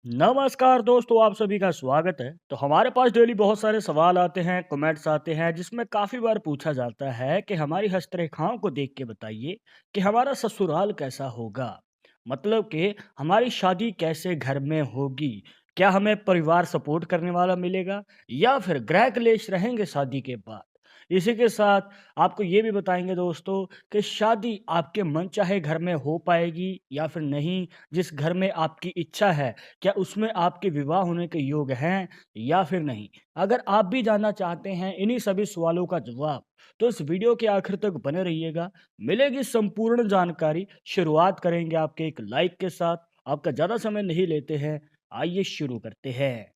नमस्कार दोस्तों, आप सभी का स्वागत है। तो हमारे पास डेली बहुत सारे सवाल आते हैं, कमेंट्स आते हैं जिसमें काफ़ी बार पूछा जाता है कि हमारी हस्तरेखाओं को देख के बताइए कि हमारा ससुराल कैसा होगा। मतलब कि हमारी शादी कैसे घर में होगी? क्या हमें परिवार सपोर्ट करने वाला मिलेगा या फिर गृह क्लेश रहेंगे शादी के बाद? इसी के साथ आपको ये भी बताएँगे दोस्तों कि शादी आपके मनचाहे घर में हो पाएगी या फिर नहीं? जिस घर में आपकी इच्छा है क्या उसमें आपके विवाह होने के योग हैं या फिर नहीं? अगर आप भी जानना चाहते हैं इन्हीं सभी सवालों का जवाब, तो इस वीडियो के आखिर तक बने रहिएगा। मिलेगी संपूर्ण जानकारी। शुरुआत करेंगे आपके एक लाइक के साथ। आपका ज़्यादा समय नहीं लेते हैं, आइए शुरू करते हैं।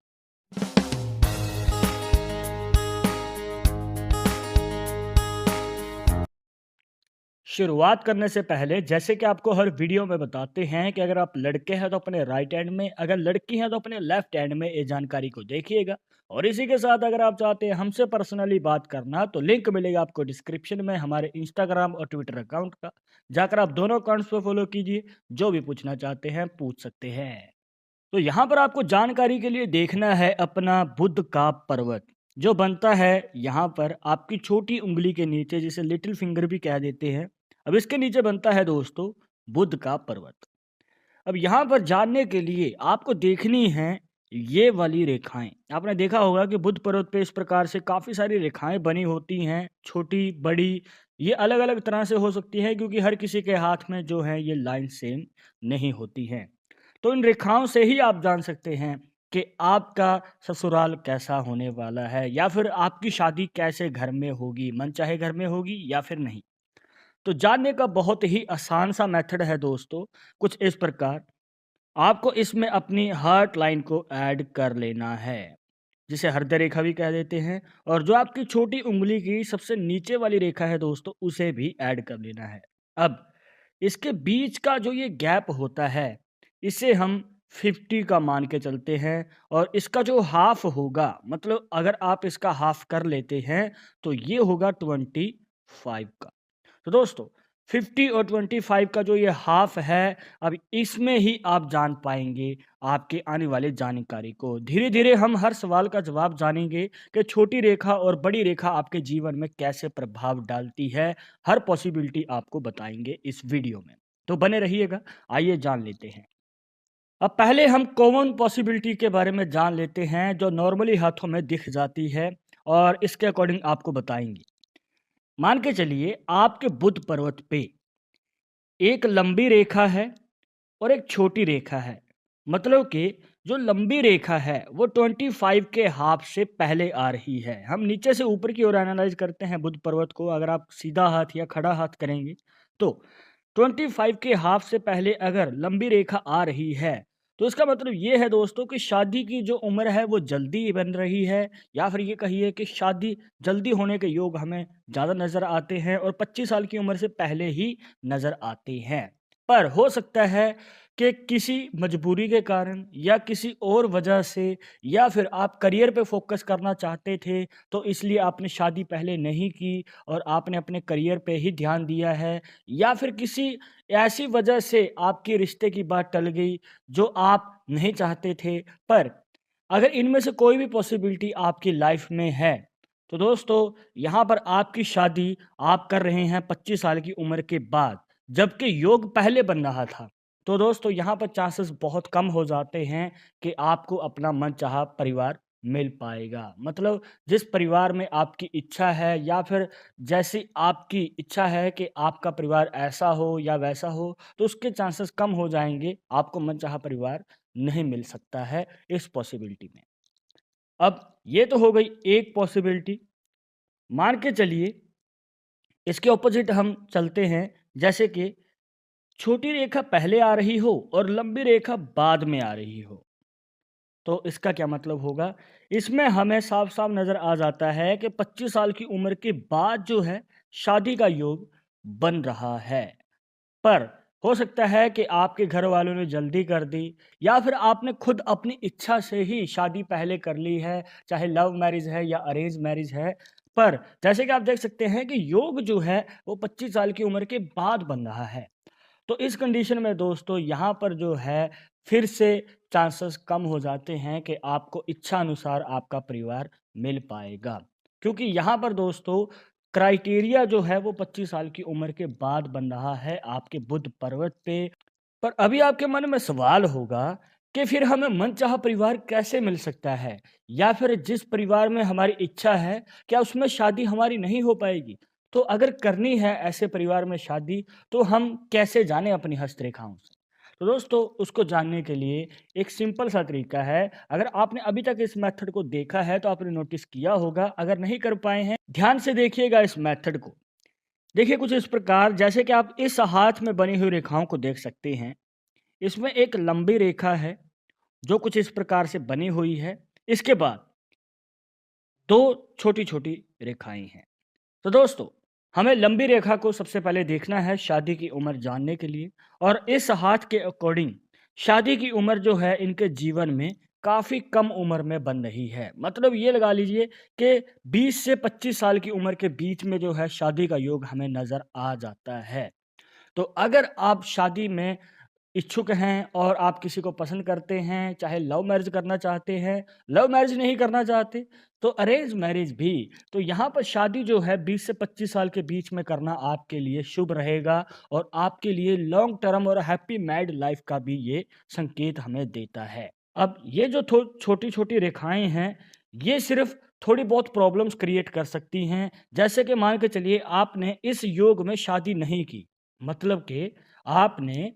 शुरुआत करने से पहले जैसे कि आपको हर वीडियो में बताते हैं कि अगर आप लड़के हैं तो अपने राइट हैंड में, अगर लड़की हैं तो अपने लेफ्ट हैंड में ये जानकारी को देखिएगा। और इसी के साथ अगर आप चाहते हैं हमसे पर्सनली बात करना तो लिंक मिलेगा आपको डिस्क्रिप्शन में हमारे इंस्टाग्राम और ट्विटर अकाउंट का। जाकर आप दोनों अकाउंट्स पर फॉलो कीजिए, जो भी पूछना चाहते हैं पूछ सकते हैं। तो यहाँ पर आपको जानकारी के लिए देखना है अपना बुध का पर्वत, जो बनता है यहाँ पर आपकी छोटी उंगली के नीचे, जिसे लिटिल फिंगर भी कह देते हैं। अब इसके नीचे बनता है दोस्तों बुध का पर्वत। अब यहाँ पर जानने के लिए आपको देखनी है ये वाली रेखाएं। आपने देखा होगा कि बुध पर्वत पे इस प्रकार से काफ़ी सारी रेखाएं बनी होती हैं, छोटी बड़ी। ये अलग अलग तरह से हो सकती है क्योंकि हर किसी के हाथ में जो है ये लाइन सेम नहीं होती हैं। तो इन रेखाओं से ही आप जान सकते हैं कि आपका ससुराल कैसा होने वाला है या फिर आपकी शादी कैसे घर में होगी, मनचाहे घर में होगी या फिर नहीं। तो जानने का बहुत ही आसान सा मेथड है दोस्तों, कुछ इस प्रकार। आपको इसमें अपनी हार्ट लाइन को ऐड कर लेना है, जिसे हृदय रेखा भी कह देते हैं। और जो आपकी छोटी उंगली की सबसे नीचे वाली रेखा है दोस्तों, उसे भी ऐड कर लेना है। अब इसके बीच का जो ये गैप होता है, इसे हम 50 का मान के चलते हैं। और इसका जो हाफ होगा, मतलब अगर आप इसका हाफ कर लेते हैं तो ये होगा 25 का। तो दोस्तों 50 और 25 का जो ये हाफ है, अब इसमें ही आप जान पाएंगे आपके आने वाले जानकारी को। धीरे धीरे हम हर सवाल का जवाब जानेंगे कि छोटी रेखा और बड़ी रेखा आपके जीवन में कैसे प्रभाव डालती है। हर पॉसिबिलिटी आपको बताएंगे इस वीडियो में, तो बने रहिएगा। आइए जान लेते हैं। अब पहले हम कॉमन पॉसिबिलिटी के बारे में जान लेते हैं, जो नॉर्मली हाथों में दिख जाती है और इसके अकॉर्डिंग आपको बताएंगे। मान के चलिए आपके बुध पर्वत पे एक लंबी रेखा है और एक छोटी रेखा है। मतलब कि जो लंबी रेखा है वो 25 के हाफ से पहले आ रही है। हम नीचे से ऊपर की ओर एनालाइज करते हैं बुध पर्वत को। अगर आप सीधा हाथ या खड़ा हाथ करेंगे तो 25 के हाफ से पहले अगर लंबी रेखा आ रही है, तो इसका मतलब ये है दोस्तों कि शादी की जो उम्र है वो जल्दी बन रही है। या फिर ये कहिए कि शादी जल्दी होने के योग हमें ज़्यादा नज़र आते हैं और 25 साल की उम्र से पहले ही नज़र आते हैं। पर हो सकता है कि किसी मजबूरी के कारण या किसी और वजह से, या फिर आप करियर पे फोकस करना चाहते थे तो इसलिए आपने शादी पहले नहीं की और आपने अपने करियर पे ही ध्यान दिया है। या फिर किसी ऐसी वजह से आपके रिश्ते की बात टल गई जो आप नहीं चाहते थे। पर अगर इनमें से कोई भी पॉसिबिलिटी आपकी लाइफ में है, तो दोस्तों यहाँ पर आपकी शादी आप कर रहे हैं 25 साल की उम्र के बाद, जबकि योग पहले बन रहा था। तो दोस्तों यहाँ पर चांसेस बहुत कम हो जाते हैं कि आपको अपना मनचाहा परिवार मिल पाएगा। मतलब जिस परिवार में आपकी इच्छा है या फिर जैसी आपकी इच्छा है कि आपका परिवार ऐसा हो या वैसा हो, तो उसके चांसेस कम हो जाएँगे, आपको मनचाहा परिवार नहीं मिल सकता है इस पॉसिबिलिटी में। अब ये तो हो गई एक पॉसिबिलिटी। मान के चलिए इसके ऑपोजिट हम चलते हैं, जैसे कि छोटी रेखा पहले आ रही हो और लंबी रेखा बाद में आ रही हो। तो इसका क्या मतलब होगा? इसमें हमें साफ-साफ नज़र आ जाता है कि 25 साल की उम्र के बाद जो है शादी का योग बन रहा है। पर हो सकता है कि आपके घर वालों ने जल्दी कर दी या फिर आपने खुद अपनी इच्छा से ही शादी पहले कर ली है, चाहे लव मैरिज है या अरेंज मैरिज है। पर जैसे कि आप देख सकते हैं कि योग जो है वो 25 साल की उम्र के बाद बन रहा है। तो इस कंडीशन में दोस्तों यहाँ पर जो है फिर से चांसेस कम हो जाते हैं कि आपको इच्छा अनुसार आपका परिवार मिल पाएगा। क्योंकि यहाँ पर दोस्तों क्राइटेरिया जो है वो 25 साल की उम्र के बाद बन रहा है आपके बुध पर्वत पे। पर अभी आपके मन में सवाल होगा कि फिर हमें मनचाहा परिवार कैसे मिल सकता है? या फिर जिस परिवार में हमारी इच्छा है, क्या उसमें शादी हमारी नहीं हो पाएगी? तो अगर करनी है ऐसे परिवार में शादी, तो हम कैसे जानें अपनी हस्तरेखाओं से? तो दोस्तों, उसको जानने के लिए एक सिंपल सा तरीका है। अगर आपने अभी तक इस मेथड को देखा है, तो आपने नोटिस किया होगा। अगर नहीं कर पाए हैं, ध्यान से देखिएगा इस मेथड को। देखिए कुछ इस प्रकार, जैसे कि आप इस हाथ में बनी हुई रेखाओं को देख सकते हैं। इसमें एक लंबी रेखा है जो कुछ इस प्रकार से बनी हुई है। इसके बाद 2 छोटी-छोटी रेखाएँ हैं। तो दोस्तों, हमें लंबी रेखा को सबसे पहले देखना है शादी की उम्र जानने के लिए, और इस हाथ के अकॉर्डिंग शादी की उम्र जो है इनके जीवन में काफ़ी कम उम्र में बन रही है। मतलब ये लगा लीजिए कि 20 से 25 साल की उम्र के बीच में जो है शादी का योग हमें नज़र आ जाता है। तो अगर आप शादी में इच्छुक हैं और आप किसी को पसंद करते हैं, चाहे लव मैरिज करना चाहते हैं, लव मैरिज नहीं करना चाहते, तो अरेंज मैरिज भी। तो यहाँ पर शादी जो है 20 से 25 साल के बीच में करना आपके लिए शुभ रहेगा, और आपके लिए लॉन्ग टर्म और हैप्पी मैरिड लाइफ का भी ये संकेत हमें देता है। अब ये जो छोटी-छोटी रेखाएँ हैं, ये सिर्फ़ थोड़ी बहुत प्रॉब्लम्स क्रिएट कर सकती हैं। जैसे कि मान के चलिए आपने इस योग में शादी नहीं की, मतलब कि आपने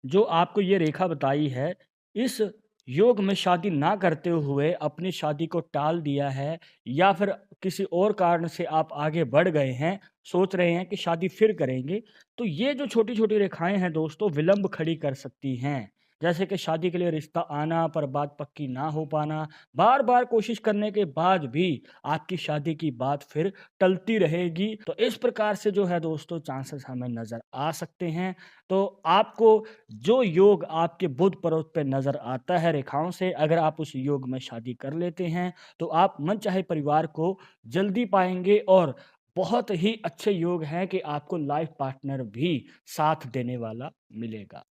जो आपको ये रेखा बताई है, इस योग में शादी ना करते हुए अपनी शादी को टाल दिया है, या फिर किसी और कारण से आप आगे बढ़ गए हैं, सोच रहे हैं कि शादी फिर करेंगे, तो ये जो छोटी-छोटी रेखाएँ हैं दोस्तों, विलंब खड़ी कर सकती हैं। जैसे कि शादी के लिए रिश्ता आना पर बात पक्की ना हो पाना, बार-बार कोशिश करने के बाद भी आपकी शादी की बात फिर टलती रहेगी। तो इस प्रकार से जो है दोस्तों चांसेस हमें नज़र आ सकते हैं। तो आपको जो योग आपके बुध पर्वत पे नज़र आता है रेखाओं से, अगर आप उस योग में शादी कर लेते हैं, तो आप मनचाहे परिवार को जल्दी पाएँगे, और बहुत ही अच्छे योग हैं कि आपको लाइफ पार्टनर भी साथ देने वाला मिलेगा।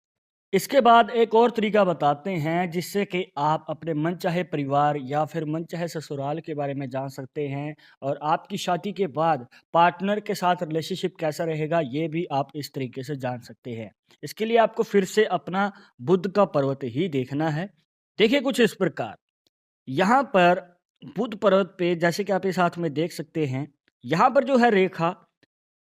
इसके बाद एक और तरीका बताते हैं जिससे कि आप अपने मनचाहे परिवार या फिर मनचाहे ससुराल के बारे में जान सकते हैं, और आपकी शादी के बाद पार्टनर के साथ रिलेशनशिप कैसा रहेगा ये भी आप इस तरीके से जान सकते हैं। इसके लिए आपको फिर से अपना बुध का पर्वत ही देखना है। देखिए कुछ इस प्रकार, यहाँ पर बुध पर्वत पे जैसे कि आप इस हाथ में देख सकते हैं, यहाँ पर जो है रेखा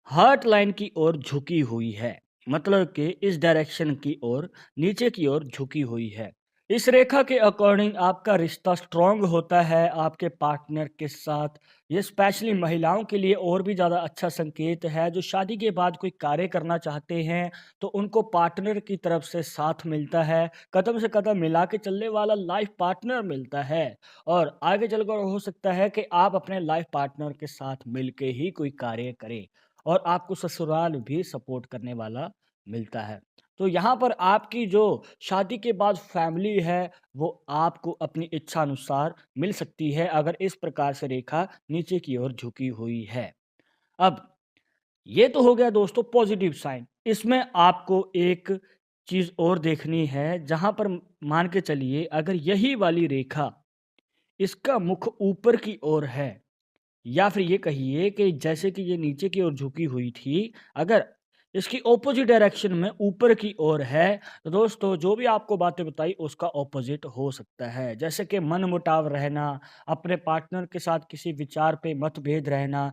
हार्ट लाइन की ओर झुकी हुई है, मतलब कि इस डायरेक्शन की ओर नीचे की ओर झुकी हुई है। इस रेखा के अकॉर्डिंग आपका रिश्ता स्ट्रांग होता है आपके पार्टनर के साथ। ये स्पेशली महिलाओं के लिए और भी ज़्यादा अच्छा संकेत है, जो शादी के बाद कोई कार्य करना चाहते हैं, तो उनको पार्टनर की तरफ से साथ मिलता है, कदम से कदम मिला के चलने वाला लाइफ पार्टनर मिलता है, और आगे चलकर हो सकता है कि आप अपने लाइफ पार्टनर के साथ मिलके ही कोई कार्य करें, और आपको ससुराल भी सपोर्ट करने वाला मिलता है। तो यहाँ पर आपकी जो शादी के बाद फैमिली है, वो आपको अपनी इच्छा अनुसार मिल सकती है, अगर इस प्रकार से रेखा नीचे की ओर झुकी हुई है। अब ये तो हो गया दोस्तों पॉजिटिव साइन। इसमें आपको एक चीज़ और देखनी है, जहाँ पर मान के चलिए अगर यही वाली रेखा इसका मुख ऊपर की ओर है, या फिर ये कहिए कि जैसे कि ये नीचे की ओर झुकी हुई थी, अगर इसकी ऑपोज़िट डायरेक्शन में ऊपर की ओर है, तो दोस्तों जो भी आपको बातें बताई उसका ऑपोज़िट हो सकता है। जैसे कि मनमुटाव रहना, अपने पार्टनर के साथ किसी विचार पे मतभेद रहना,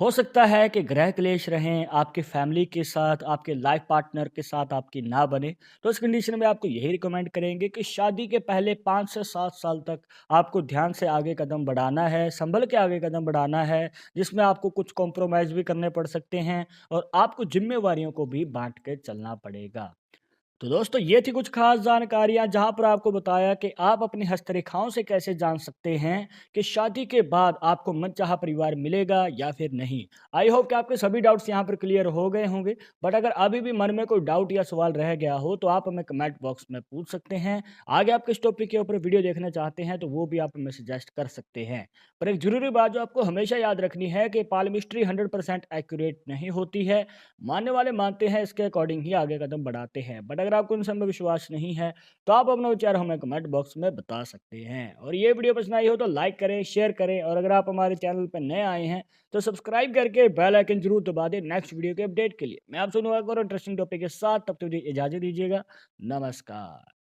हो सकता है कि गृह क्लेश रहें, आपके फैमिली के साथ, आपके लाइफ पार्टनर के साथ आपकी ना बने। तो इस कंडीशन में आपको यही रिकमेंड करेंगे कि शादी के पहले 5 से 7 साल तक आपको ध्यान से आगे कदम बढ़ाना है, सँभल के आगे कदम बढ़ाना है, जिसमें आपको कुछ कॉम्प्रोमाइज़ भी करने पड़ सकते हैं, और आपको ज़िम्मेवारियों को भी बाँट के चलना पड़ेगा। तो दोस्तों ये थी कुछ खास जानकारियाँ, जहाँ पर आपको बताया कि आप अपनी हस्तरेखाओं से कैसे जान सकते हैं कि शादी के बाद आपको मनचाहा परिवार मिलेगा या फिर नहीं। आई होप कि आपके सभी डाउट्स यहाँ पर क्लियर हो गए होंगे। बट अगर अभी भी मन में कोई डाउट या सवाल रह गया हो, तो आप हमें कमेंट बॉक्स में पूछ सकते हैं। आगे आप किस टॉपिक के ऊपर वीडियो देखना चाहते हैं, तो वो भी आप हमें सजेस्ट कर सकते हैं। पर एक ज़रूरी बात जो आपको हमेशा याद रखनी है कि पालमिस्ट्री 100% एक्यूरेट नहीं होती है। मानने वाले मानते हैं, इसके अकॉर्डिंग ही आगे कदम बढ़ाते हैं। बट अगर अगर आपको इन सब में विश्वास नहीं है, तो आप अपना विचार हमें कमेंट बॉक्स में बता सकते हैं। और ये वीडियो पसंद आई हो तो लाइक करें, शेयर करें और अगर आप हमारे चैनल पर नए आए हैं, तो सब्सक्राइब करके बेल आइकन ज़रूर दबा दें नेक्स्ट वीडियो के अपडेट के लिए। मैं आपसे मुलाकात और इंटरेस्टिंग टॉपिक के साथ, तब तक मुझे इजाज़त दीजिएगा। नमस्कार।